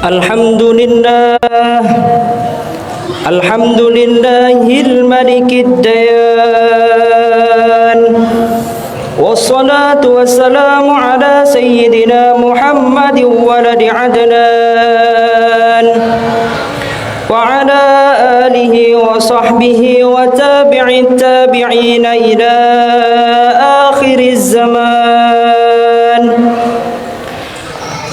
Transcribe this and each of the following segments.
Alhamdulillah, Alhamdulillahil malikid dayan, wassalatu wassalamu ala sayyidina Muhammadin waladi Adnan, wa ala alihi wa sahbihi wa tabi'in tabi'ina ila akhiriz zaman.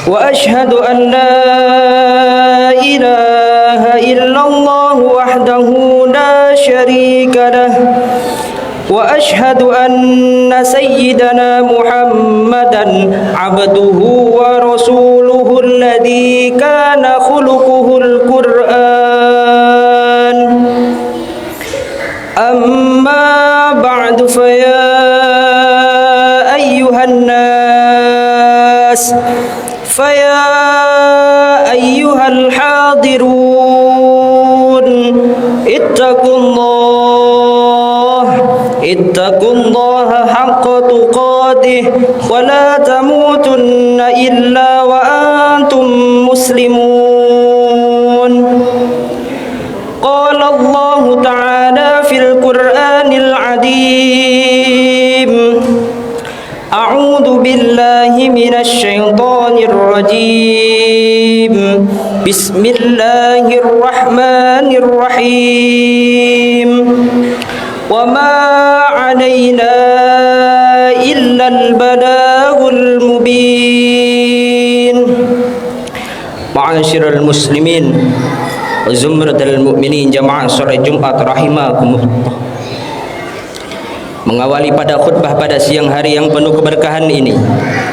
Wa ashhadu an la ilaha illallah wahdahu la syarika lah, wa ashhadu anna sayyidana Muhammadan abduhu wa rasuluhu alladhi kana khuluquhul Qur'an. Amma ba'du, fa ya ayyuhan nas, فيا أيها الحاضرون اتقوا الله حق تقاته ولا تموتن إلا وأنتم مسلمون. قال الله تعالى في القرآن العظيم: أعوذ بالله من الشيطان الرجيم. بسم الله الرحمن الرحيم. وما علينا إلا البلاغ المبين. معاشر المسلمين وزمرة المؤمنين جماعة صلاة Jumat rahimakumullah. Mengawali pada khutbah pada siang hari yang penuh keberkahan ini,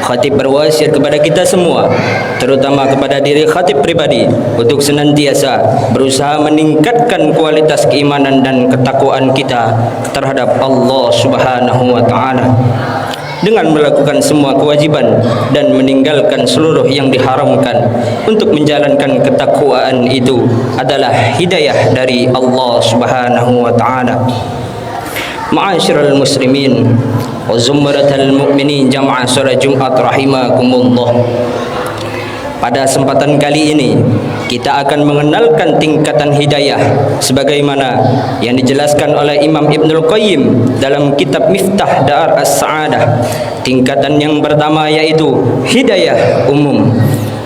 khatib berwasiat kepada kita semua, terutama kepada diri khatib pribadi, untuk senantiasa berusaha meningkatkan kualitas keimanan dan ketakwaan kita terhadap Allah Subhanahu wa taala dengan melakukan semua kewajiban dan meninggalkan seluruh yang diharamkan. Untuk menjalankan ketakwaan itu adalah hidayah dari Allah Subhanahu wa taala. Ma'asyiral muslimin wa zumratal mu'minin jamaah salat Jumat rahimakumullah. Pada kesempatan kali ini kita akan mengenalkan tingkatan hidayah sebagaimana yang dijelaskan oleh Imam Ibnul Qayyim dalam kitab Miftah Dar As-Sa'adah. Tingkatan yang pertama yaitu hidayah umum.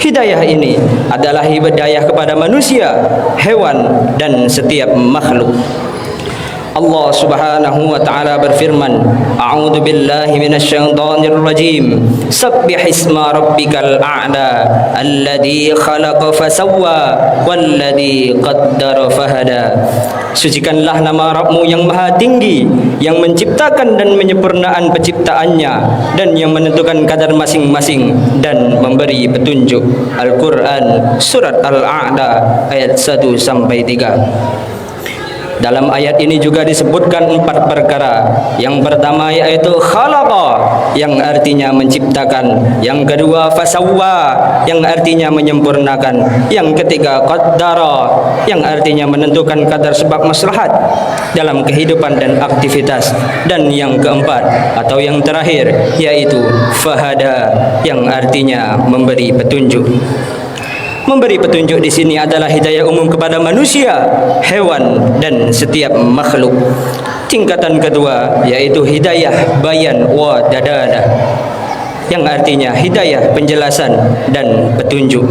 Hidayah ini adalah hidayah kepada manusia, hewan dan setiap makhluk. Allah Subhanahu wa taala berfirman, A'udzu billahi minasyaitonir rajim. Sabbih isma rabbikal a'la alladzi khalaqa fasawwa walladzi qaddara fahada. Sucikanlah nama Rabbmu yang maha tinggi, yang menciptakan dan menyempurnakan penciptaannya, dan yang menentukan kadar masing-masing dan memberi petunjuk. Al-Quran Surat Al-A'la ayat 1 sampai 3. Dalam ayat ini juga disebutkan 4 perkara. Yang pertama yaitu khalaqa, yang artinya menciptakan. Yang kedua fasawwa, yang artinya menyempurnakan. Yang ketiga qaddara, yang artinya menentukan kadar sebab maslahat dalam kehidupan dan aktivitas. Dan yang keempat atau yang terakhir yaitu fahada, yang artinya memberi petunjuk. Memberi petunjuk di sini adalah hidayah umum kepada manusia, hewan dan setiap makhluk. Tingkatan kedua yaitu hidayah bayan wa dadada, yang artinya hidayah penjelasan dan petunjuk.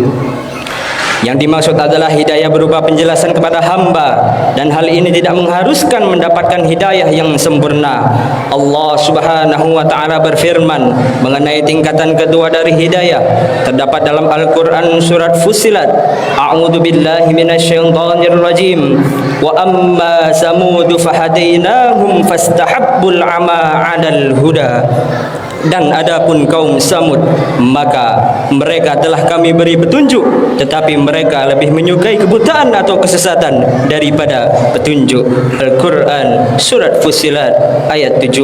Yang dimaksud adalah hidayah berupa penjelasan kepada hamba, dan hal ini tidak mengharuskan mendapatkan hidayah yang sempurna. Allah Subhanahu wa taala berfirman mengenai tingkatan kedua dari hidayah, terdapat dalam Al-Quran Surat Fussilat. A'udzu billahi minasyaitonir rajim. Wa amma samudu fahadainahum fastahabbul 'ama 'alal huda. Dan adapun kaum Samud, maka mereka telah kami beri petunjuk, tetapi mereka lebih menyukai kebutaan atau kesesatan daripada petunjuk. Al-Quran Surat Fussilat ayat 17.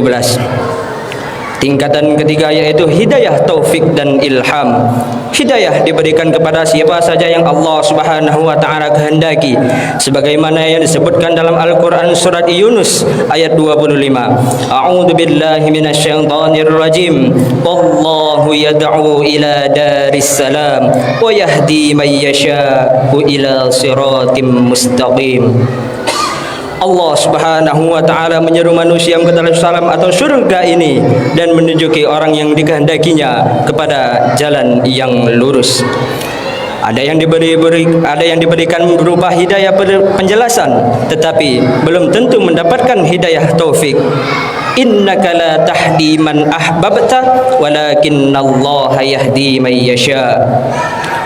Tingkatan ketiga yaitu hidayah taufik dan ilham. Hidayah diberikan kepada siapa saja yang Allah Subhanahu wa taala kehendaki, sebagaimana yang disebutkan dalam Al-Qur'an surat Yunus ayat 25. A'udzu billahi minasyaitonir rajim. Wallahu yad'u ila daris salam wa yahdi man yasha'u ila siratim mustaqim. Allah Subhanahu wa taala menyeru manusia ke dalam salam atau surga ini dan menunjuki orang yang dikehendakinya kepada jalan yang lurus. Ada yang diberikan berupa hidayah penjelasan, tetapi belum tentu mendapatkan hidayah taufik. Innaka la tahdi man ahbabta walakinallaha yahdi man yasha.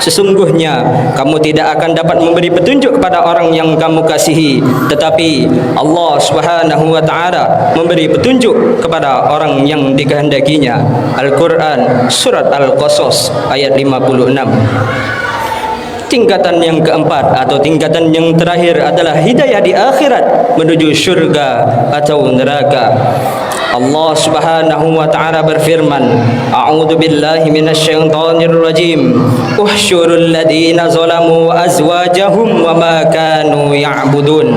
Sesungguhnya kamu tidak akan dapat memberi petunjuk kepada orang yang kamu kasihi, tetapi Allah Subhanahu wa taala memberi petunjuk kepada orang yang dikehendakinya. Al-Qur'an surat Al-Qasas ayat 56. Tingkatan yang keempat atau tingkatan yang terakhir adalah hidayah di akhirat menuju syurga atau neraka. Allah Subhanahu wa taala berfirman, A'udzu billahi minasyaitonir rajim. Uhsyurul ladzina zalamu azwajahum wa ma kanu ya'budun.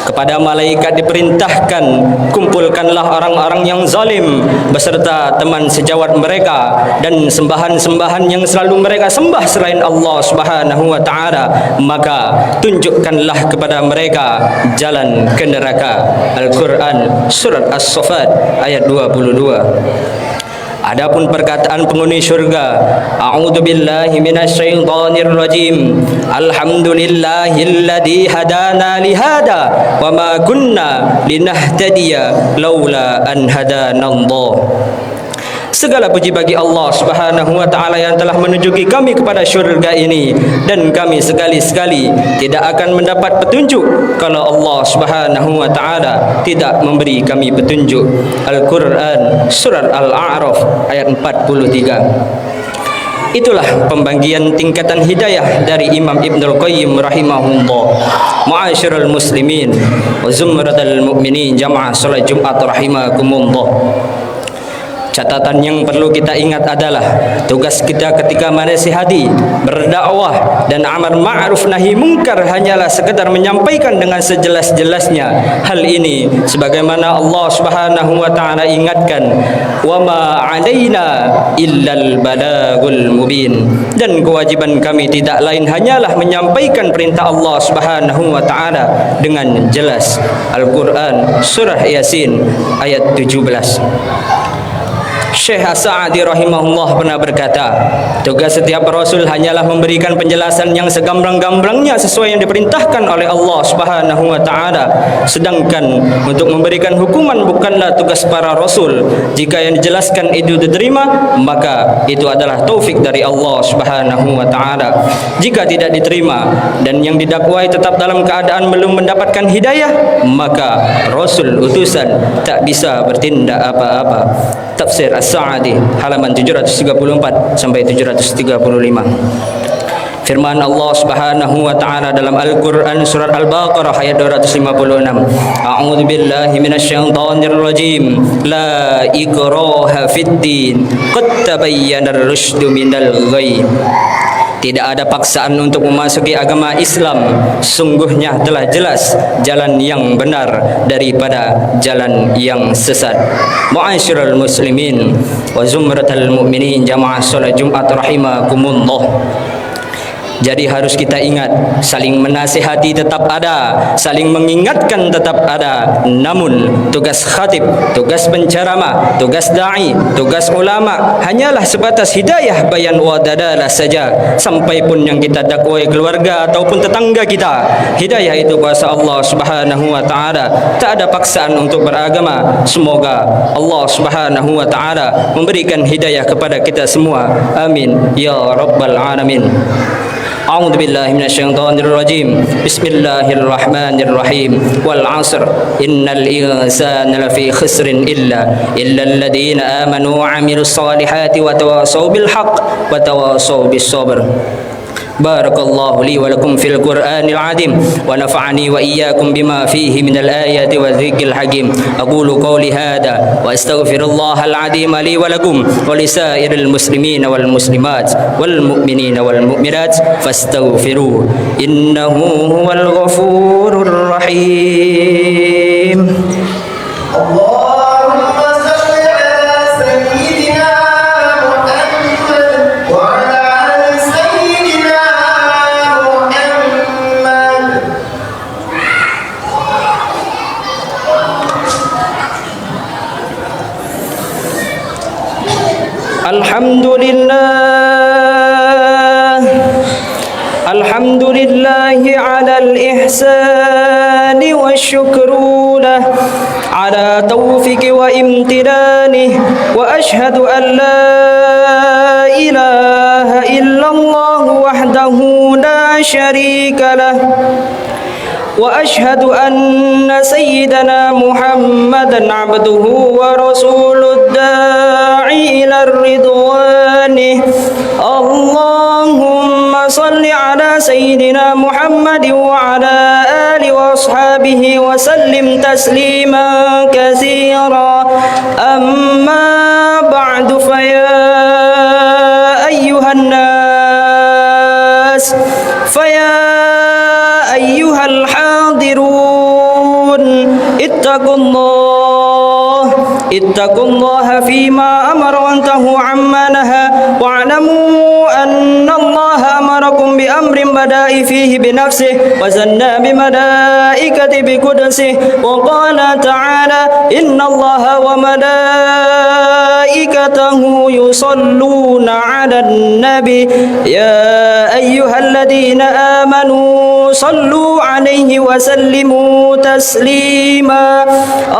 Kepada malaikat diperintahkan, kumpulkanlah orang-orang yang zalim beserta teman sejawat mereka dan sembahan-sembahan yang selalu mereka sembah selain Allah Subhanahu wa taala, maka tunjukkanlah kepada mereka jalan ke neraka. Al-Qur'an surat As-Saffat ayat 22. Adapun perkataan penghuni syurga, A'udzu billahi minasyaitonir rajim. Alhamdulillahilladzi hadana lihada wa ma kunna linahtadiya laula an hadanallah. Segala puji bagi Allah Subhanahu wa taala yang telah menunjuki kami kepada syurga ini, dan kami sekali-sekali tidak akan mendapat petunjuk kalau Allah Subhanahu wa taala tidak memberi kami petunjuk. Al-Qur'an surat Al-A'raf ayat 43. Itulah pembagian tingkatan hidayah dari Imam Ibnul Qayyim rahimahullah. Ma'asyiral muslimin wa zumratal mu'minin jamaah salat Jumat rahimakumullah. Catatan yang perlu kita ingat adalah tugas kita ketika menasihati, berdakwah dan amar ma'ruf nahi mungkar hanyalah sekedar menyampaikan dengan sejelas-jelasnya. Hal ini sebagaimana Allah Subhanahu wa taala ingatkan, wa ma 'alaina illal balagul mubin. Dan kewajiban kami tidak lain hanyalah menyampaikan perintah Allah Subhanahu wa taala dengan jelas. Al-Qur'an surah Yasin ayat 17. Syekh As-Sa'di rahimahullah pernah berkata, tugas setiap rasul hanyalah memberikan penjelasan yang segambrang-gambrangnya sesuai yang diperintahkan oleh Allah Subhanahu wa taala. Sedangkan untuk memberikan hukuman bukanlah tugas para rasul. Jika yang dijelaskan itu diterima, maka itu adalah taufik dari Allah Subhanahu wa taala. Jika tidak diterima dan yang didakwai tetap dalam keadaan belum mendapatkan hidayah, maka rasul utusan tak bisa bertindak apa-apa. Tafsir As-Sa'di halaman 734 sampai 735. Firman Allah Subhanahu wa taala dalam Al-Qur'an surat Al-Baqarah ayat 256. A'udzu billahi minasyaitonir rajim. La ikraha fid din. Qad tabayyana ar-rusydu minal ghayy. Tidak ada paksaan untuk memasuki agama Islam. Sungguhnya telah jelas jalan yang benar daripada jalan yang sesat. Ma'asyiral muslimin wa zumratal mu'minin jamaah salat Jumat rahimakumullah. Jadi harus kita ingat, saling menasihati tetap ada, saling mengingatkan tetap ada. Namun tugas khatib, tugas penceramah, tugas da'i, tugas ulama hanyalah sebatas hidayah bayan wa dalalah saja. Sampai pun yang kita dakwai keluarga ataupun tetangga kita, hidayah itu kuasa Allah Subhanahu wa taala. Tak ada paksaan untuk beragama. Semoga Allah Subhanahu wa taala memberikan hidayah kepada kita semua. Amin ya rabbal alamin. A'udzu billahi minasyaitonir rajim. Bismillahirrahmanirrahim. Wal 'asr innal insana lafi khusrin illa alladziina aamanu wa 'amilus solihati wa tawassaw bil haqq wa tawassaw bis sabr. بارك الله لي ولكم في القرآن العظيم ونفعني وإياكم بما فيه من الآيات والذكر الحكيم أقول قولي هذا وأستغفر الله العظيم لي ولكم ولسائر المسلمين والمسلمات والمؤمنين والمؤمنات فاستغفروه إنه هو الغفور الرحيم. الحمد لله على الإحسان والشكر له على توفيق وامتنانه وأشهد أن لا إله إلا الله وحده لا شريك له وأشهد أن سيدنا محمدا عبده ورسوله الداعي إلى الرضوان. اللهم صل على سيدنا محمد وعلى آله وأصحابه وسلم تسليما كثيرا. أما بعد فيا أيها الناس أيها الحاضرون اتقوا الله فيما أمر وانتهوا عما نهى واعلموا أن الله أمركم بأمر بدأ فيه بنفسه وثنى بملائكته بقدسه وقال تعالى إن الله وملائكته يصلون على النبي يا أيها الذين آمنوا صلوا عليه وسلموا تسليما.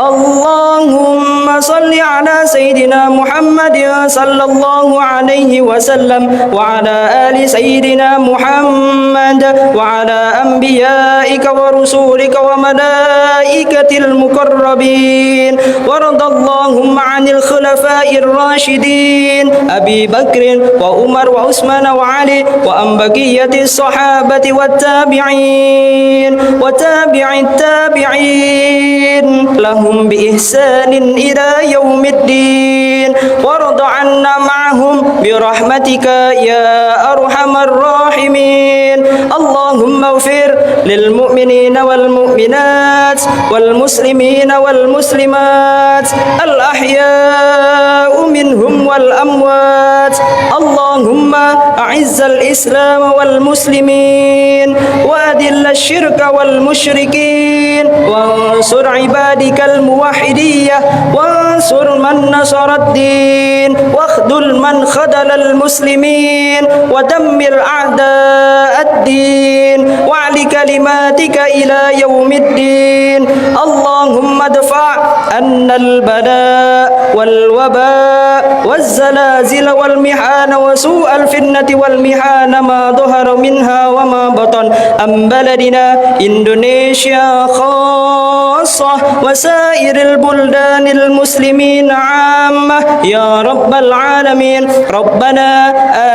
اللهم صل على سيدنا محمد صلى الله عليه وسلم وعلى آل سيدنا محمد وعلى أنبيائك ورسولك وملائكة المقربين وارض اللهم عن الخلفاء الراشدين أبي بكر وعمر وعثمان وعلي وعن بقية الصحابة والتابعين وتابع التابعين لهم بإحسان إلى يوم الدين وارض عنا معهم برحمتك يا أرحم الراحمين. اللهم اغفر للمؤمنين والمؤمنات والمسلمين والمسلمات الأحياء منهم والأموات. اللهم أعز الإسلام والمسلمين وأذل الشرك والمشركين وانصر عبادك الموحدين وانصر من نصر الدين واخذل من خذل المسلمين ودمر أعداء الدين واعل كلماتك إلى يوم الدين. اللهم ادفع عنا البلاء والوباء والزلازل والمحان وسوء الفتنة والمحان ما ظهر منها وما بطن عن بلدنا إندونيسيا خاصة وسائر البلدان المسلمين عامة يا رب العالمين. ربنا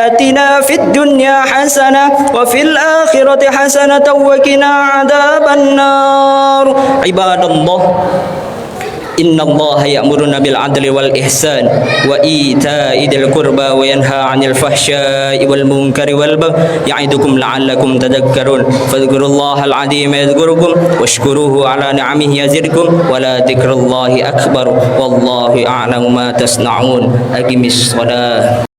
آتنا في الدنيا حسنة وفي الآخرة حسنة وقنا عذاب النار. عباد الله إن الله يأمرنا بالعدل والإحسان وإيتاء ذي القربى وينهى عن الفحشاء والمنكر والبغي يعظكم لعلكم تذكرون فاذكروا الله العظيم يذكركم واشكروه على نعمه يزدكم ولا ذكر الله أكبر والله أعلم ما تصنعون. أقم الصلاة.